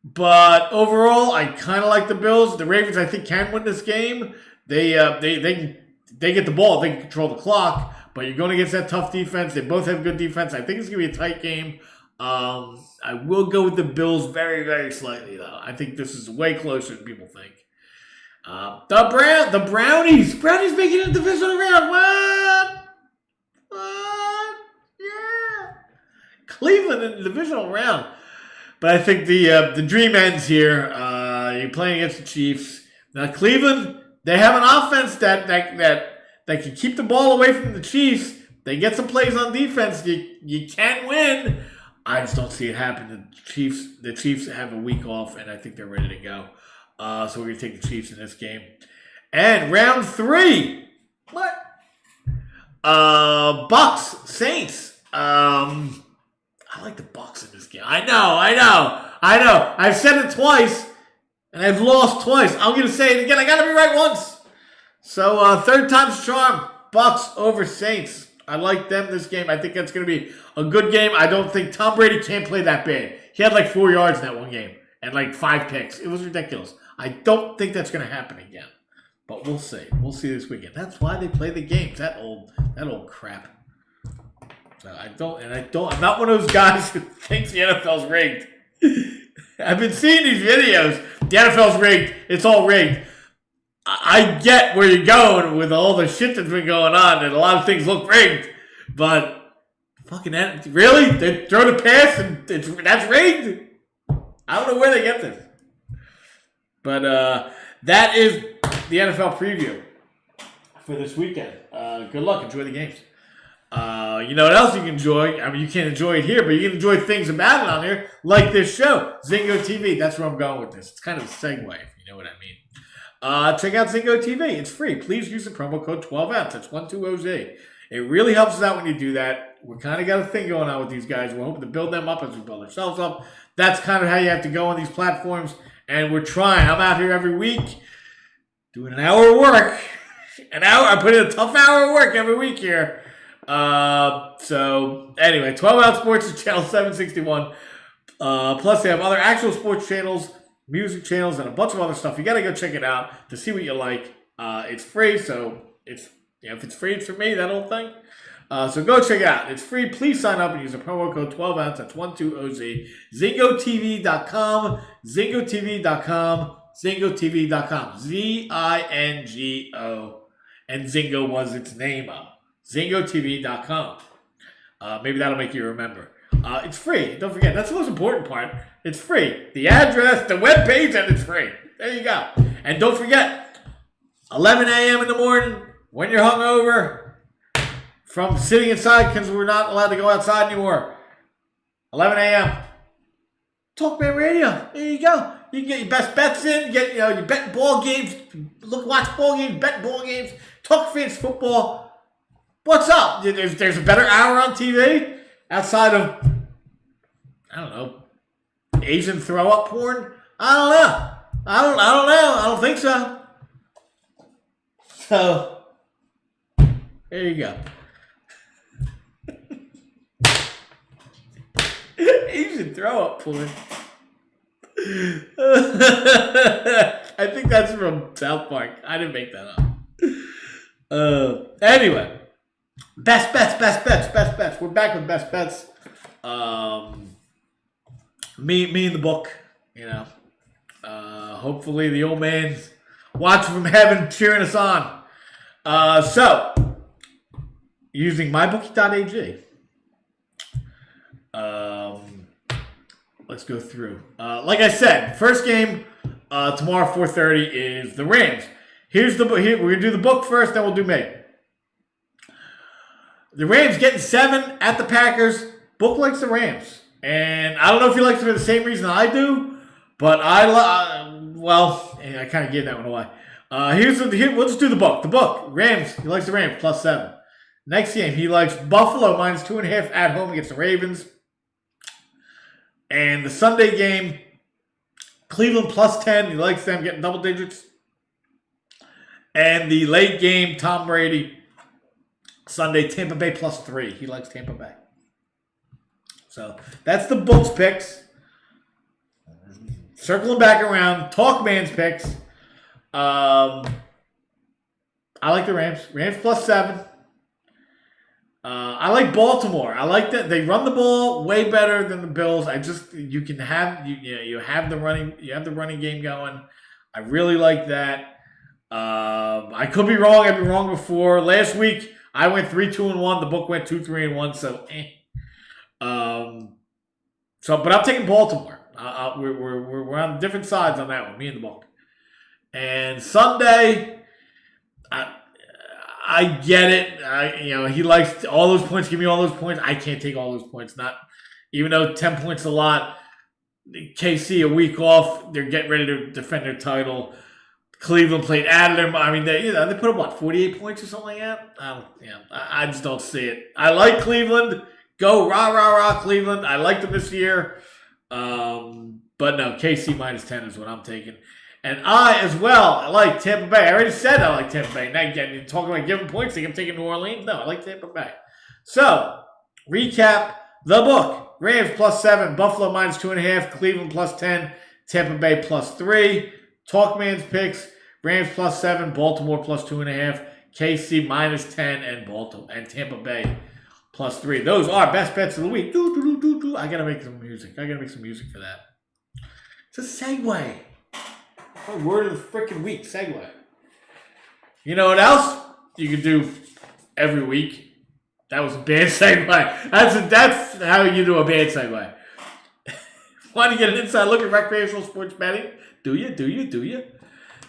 but overall, I kind of like the Bills. The Ravens, I think, can win this game. They get the ball. They can control the clock, but you're going against that tough defense. They both have good defense. I think it's going to be a tight game. I will go with the Bills very, very slightly, though. I think this is way closer than people think. The Brownies. Brownies making it a divisional round. What? Yeah. Cleveland in the divisional round. But I think the dream ends here. You're playing against the Chiefs. Now, Cleveland, they have an offense that can keep the ball away from the Chiefs. They get some plays on defense. You can win. I just don't see it happen. The Chiefs have a week off, and I think they're ready to go. So we're going to take the Chiefs in this game. And round 3. What? Bucks, Saints. I like the Bucks in this game. I know. I've said it twice, and I've lost twice. I'm going to say it again. I got to be right once. So third time's charm. Bucks over Saints. I like them this game. I think that's going to be a good game. I don't think Tom Brady can't play that bad. He had like 4 yards in that one game and like 5 picks. It was ridiculous. I don't think that's going to happen again. But we'll see. We'll see this weekend. That's why they play the games. That old crap. So I'm not one of those guys who thinks the NFL's rigged. I've been seeing these videos. The NFL's rigged. It's all rigged. I get where you're going with all the shit that's been going on, and a lot of things look rigged. But fucking really, they throw the pass and that's rigged. I don't know where they get this. But that is the NFL preview for this weekend. Good luck. Enjoy the games. You know what else you can enjoy? I mean, you can't enjoy it here, but you can enjoy things about it on here, like this show, Zingo TV. That's where I'm going with this. It's kind of a segue, if you know what I mean. Check out Zingo TV. It's free. Please use the promo code 12ounce. That's 12OZ. It really helps us out when you do that. We kind of got a thing going on with these guys. We're hoping to build them up as we build ourselves up. That's kind of how you have to go on these platforms. And we're trying. I'm out here every week doing an hour of work. I put in a tough hour of work every week here. So anyway, 12 Ounce Sports is channel 761. Plus they have other actual sports channels, music channels, and a bunch of other stuff. You got to go check it out to see what you like. It's free, so if it's free, it's for me, that whole thing. So go check it out. It's free. Please sign up and use the promo code 12ounce. That's 12OZ. ZingoTV.com. ZingoTV.com. ZingoTV.com. ZINGO. And Zingo was its name up. ZingoTV.com. Maybe that'll make you remember. It's free. Don't forget. That's the most important part. It's free. The address, the webpage, and it's free. There you go. And don't forget, 11 a.m. in the morning, when you're hungover, from sitting inside because we're not allowed to go outside anymore. 11 a.m. Talkman Radio. There you go. You can get your best bets in. You bet ball games. Watch ball games. Bet ball games. Talk fantasy football. What's up? There's a better hour on TV outside of, I don't know, Asian throw up porn. I don't know. I don't know. I don't think so. So there you go. Asian throw up porn. I think that's from South Park. I didn't make that up. Anyway, best bets. We're back with best bets. Me and the book. Hopefully the old man's watching from heaven, cheering us on. So using mybookie.ag. Let's go through. Like I said, first game tomorrow 4:30 is the Rams. We're gonna do the book first, then we'll do me. The Rams getting 7 at the Packers. Book likes the Rams, and I don't know if he likes them for the same reason I do, but I kind of gave that one away. We'll just do the book. The book, Rams. He likes the Rams +7. Next game, he likes Buffalo -2.5 at home against the Ravens. And the Sunday game, Cleveland plus 10. He likes them getting double digits. And the late game, Tom Brady, Sunday, Tampa Bay plus 3. He likes Tampa Bay. So that's the books picks. Circling back around, Talkman's picks. I like the Rams. Rams plus 7. I like Baltimore. I like that they run the ball way better than the Bills. You have the running game going. I really like that. I could be wrong. I've been wrong before. Last week I went 3-2-1. The book went 2-3-1. So, but I'm taking Baltimore. We're on different sides on that one. Me and the book. And Sunday, I get it. He likes all those points. Give me all those points. I can't take all those points. Not even though 10 points a lot. KC a week off. They're getting ready to defend their title. Cleveland played at them. I mean, they put up 48 points or something like that. I just don't see it. I like Cleveland. Go rah rah rah Cleveland. I like them this year. But no, KC minus 10 is what I'm taking. And I, as well, I like Tampa Bay. I already said I like Tampa Bay. Now, again, you're talking about giving points. Think I'm taking New Orleans? No, I like Tampa Bay. So, recap the book. Rams plus 7, Buffalo minus 2.5, Cleveland plus 10, Tampa Bay plus 3. Talkman's picks, Rams plus 7, Baltimore plus 2.5, KC minus 10, and Tampa Bay plus 3. Those are best bets of the week. I got to make some music. I got to make some music for that. It's a segue. Word of the freaking week, segue. You know what else you can do every week? That was a bad segue. That's how you do a bad segue. Want to get an inside look at recreational sports betting? Do you?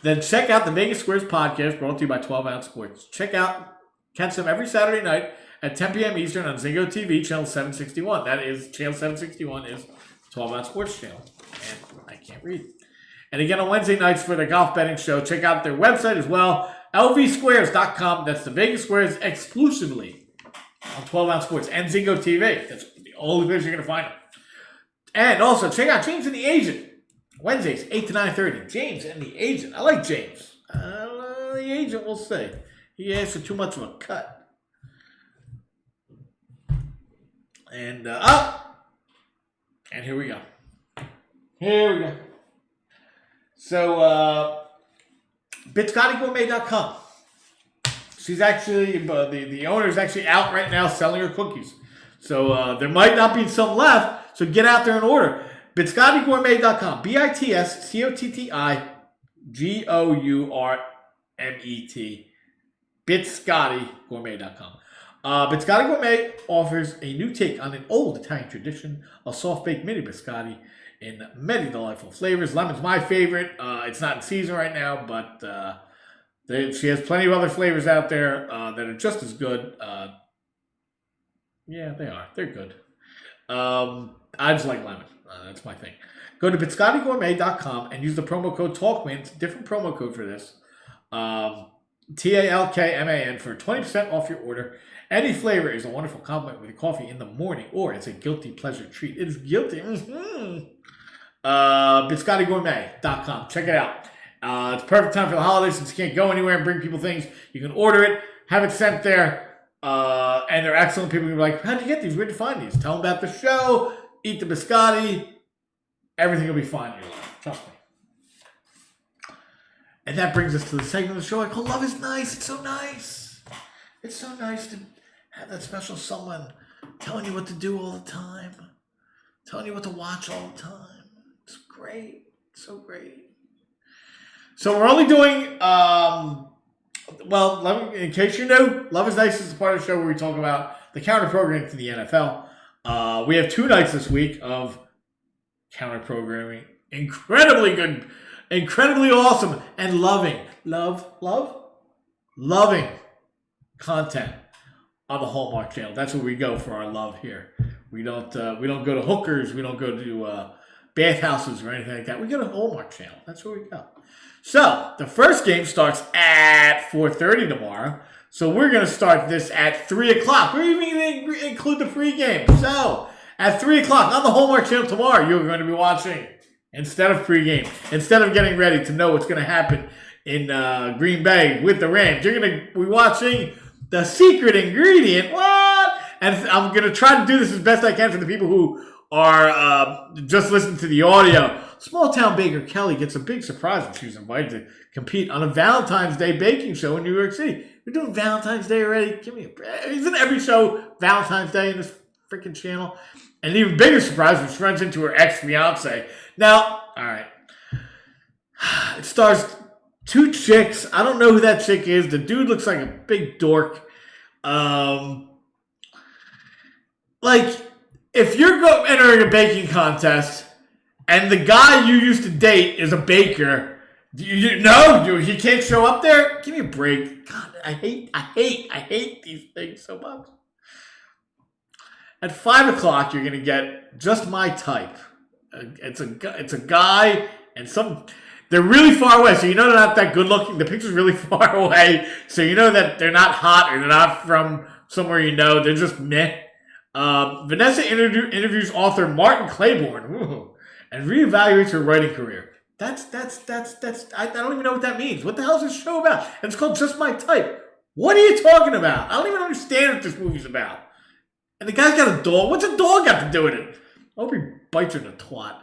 Then check out the Vegas Squares podcast brought to you by 12 Ounce Sports. Catch them every Saturday night at 10 p.m. Eastern on Zingo TV, channel 761. That is, channel 761 is 12 Ounce Sports channel. And I can't read. And again, on Wednesday nights for the golf betting show, check out their website as well, lvsquares.com. That's the Vegas Squares exclusively on 12 Ounce Sports and Zingo TV. That's the only place you're going to find them. And also, check out James and the Agent. Wednesdays, 8 to 9:30. James and the Agent. I like James. The Agent, we'll see. He asked for too much of a cut. And, and here we go. So, BiscottiGourmet.com. She's actually, the owner is actually out right now selling her cookies. So, there might not be some left. So, get out there and order. BiscottiGourmet.com. BITSCOTTIGOURMET. BiscottiGourmet.com. Biscotti Gourmet offers a new take on an old Italian tradition, a soft-baked mini biscotti in many delightful flavors. Lemon's my favorite. It's not in season right now, but she has plenty of other flavors out there that are just as good. Yeah, they are. They're good. I just like lemon. That's my thing. Go to BiscottiGourmet.com and use the promo code TALKMAN. It's a different promo code for this. TALKMAN for 20% off your order. Any flavor is a wonderful compliment with your coffee in the morning, or it's a guilty pleasure treat. It is guilty. BiscottiGourmet.com. Check it out. It's perfect time for the holidays since you can't go anywhere and bring people things. You can order it, have it sent there, and they're excellent. People can be like, how'd you get these? Where'd you find these? Tell them about the show. Eat the biscotti. Everything will be fine in your life. Trust me. And that brings us to the segment of the show I call Love is Nice. It's so nice. It's so nice to have that special someone telling you what to do all the time. Telling you what to watch all the time. It's great. It's so great. So we're only doing, in case you knew, Love is Nice is the part of the show where we talk about the counter programming to the NFL. We have 2 nights this week of counter programming. Incredibly good, incredibly awesome, and loving content on the Hallmark Channel. That's where we go for our love here. We don't go to hookers. We don't go to bathhouses or anything like that. We go to Hallmark Channel. That's where we go. So the first game starts at 4:30 tomorrow. So we're going to start this at 3 o'clock. We're even going to include the pregame. So at 3 o'clock on the Hallmark Channel tomorrow, you're going to be watching instead of pregame, instead of getting ready to know what's going to happen in Green Bay with the Rams. You're going to be watching The Secret Ingredient. What? And I'm going to try to do this as best I can for the people who are just listening to the audio. Small town baker Kelly gets a big surprise when she was invited to compete on a Valentine's Day baking show in New York City. We're doing Valentine's Day already? Give me a break. Isn't every show Valentine's Day in this freaking channel? And an even bigger surprise when she runs into her ex-fiance. Now, all right. It stars two chicks. I don't know who that chick is. The dude looks like a big dork. Like, if you're entering a baking contest and the guy you used to date is a baker, he can't show up there? Give me a break. God, I hate these things so much. At 5 o'clock, you're going to get Just My Type. It's a guy and they're really far away, so you know they're not that good looking. The picture's really far away, so you know that they're not hot or they're not from somewhere you know. They're just meh. Vanessa interviews author Martin Claiborne and reevaluates her writing career. That's I don't even know what that means. What the hell is this show about? And it's called Just My Type. What are you talking about? I don't even understand what this movie's about. And the guy's got a dog. What's a dog got to do with it? I hope he bites her in the twat.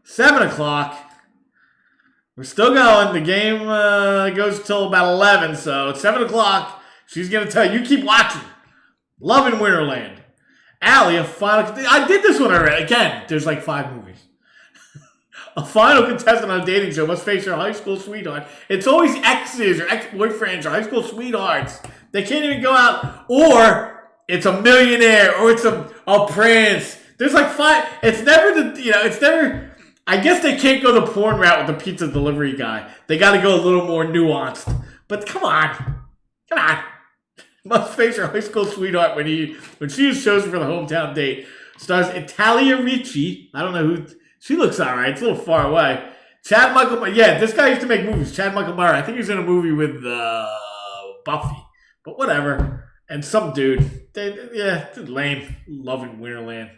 7 o'clock. We're still going. The game goes till about 11. So at 7 o'clock, she's going to tell you, keep watching. Love in Winterland. Allie, a final... I did this one already. Again, there's like 5 movies. A final contestant on a dating show must face her high school sweetheart. It's always exes or ex-boyfriends or high school sweethearts. They can't even go out. Or it's a millionaire. Or it's a prince. There's like 5. It's never it's never... I guess they can't go the porn route with the pizza delivery guy. They got to go a little more nuanced. But come on. Come on. Must face her high school sweetheart when she is chosen for the hometown date. Stars Italia Ricci. I don't know who... She looks alright. It's a little far away. Chad Michael... Yeah, this guy used to make movies. Chad Michael Murray. I think he was in a movie with Buffy. But whatever. And some dude. Lame. Love in Winterland.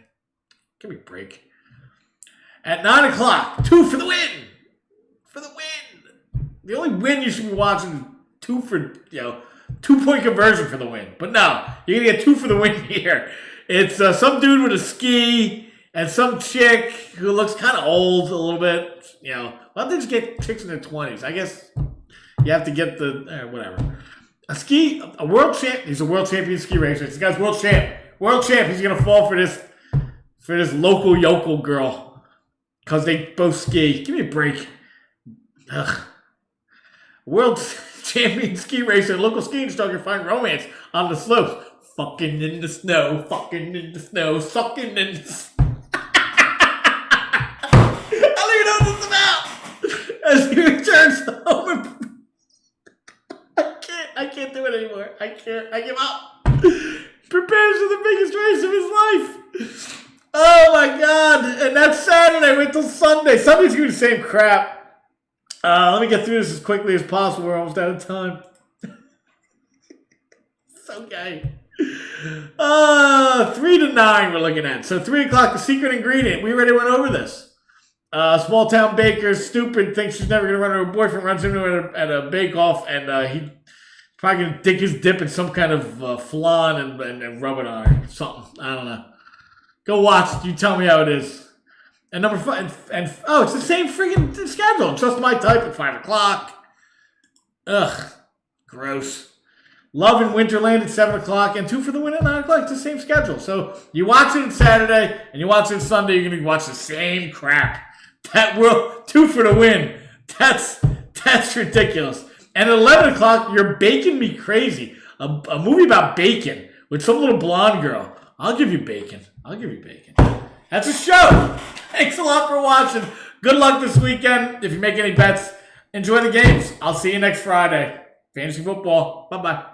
Give me a break. At 9 o'clock, 2 for the win. For the win. The only win you should be watching is 2 for, 2-point conversion for the win. But no, you're going to get 2 for the win here. It's some dude with a ski and some chick who looks kind of old a little bit. Why don't they just get chicks in their 20s? I guess you have to get whatever. A world champ. He's a world champion ski racer. This guy's world champ. World champ. He's going to fall for this local yokel girl. Because they both ski. Give me a break. Ugh. World champion ski racer, local ski instructor find romance on the slopes. Fucking in the snow, fucking in the snow, sucking in the snow. I don't even know what this is about. As he returns home I can't do it anymore. I give up. Prepares for the biggest race of his life. Oh my God. And that's Saturday. Wait till Sunday. Sunday's going to be the same crap. Let me get through this as quickly as possible. We're almost out of time. It's okay. 3 to 9 we're looking at. So 3 o'clock, The Secret Ingredient. We already went over this. Small town baker, stupid, thinks she's never going to run into her boyfriend, runs into her at a bake-off, and he's probably going to dig his dip in some kind of flan and rub it on her. Something. I don't know. Go watch. You tell me how it is. And number 5, it's the same freaking schedule. Just My Type at 5 o'clock. Ugh. Gross. Love in Winterland at 7 o'clock. And 2 for the Win at 9 o'clock. It's the same schedule. So you watch it on Saturday and you watch it on Sunday, you're going to watch the same crap. 2 for the Win. That's ridiculous. And at 11 o'clock, you're baking me crazy. A movie about bacon with some little blonde girl. I'll give you bacon. That's a show. Thanks a lot for watching. Good luck this weekend. If you make any bets, enjoy the games. I'll see you next Friday. Fantasy football. Bye-bye.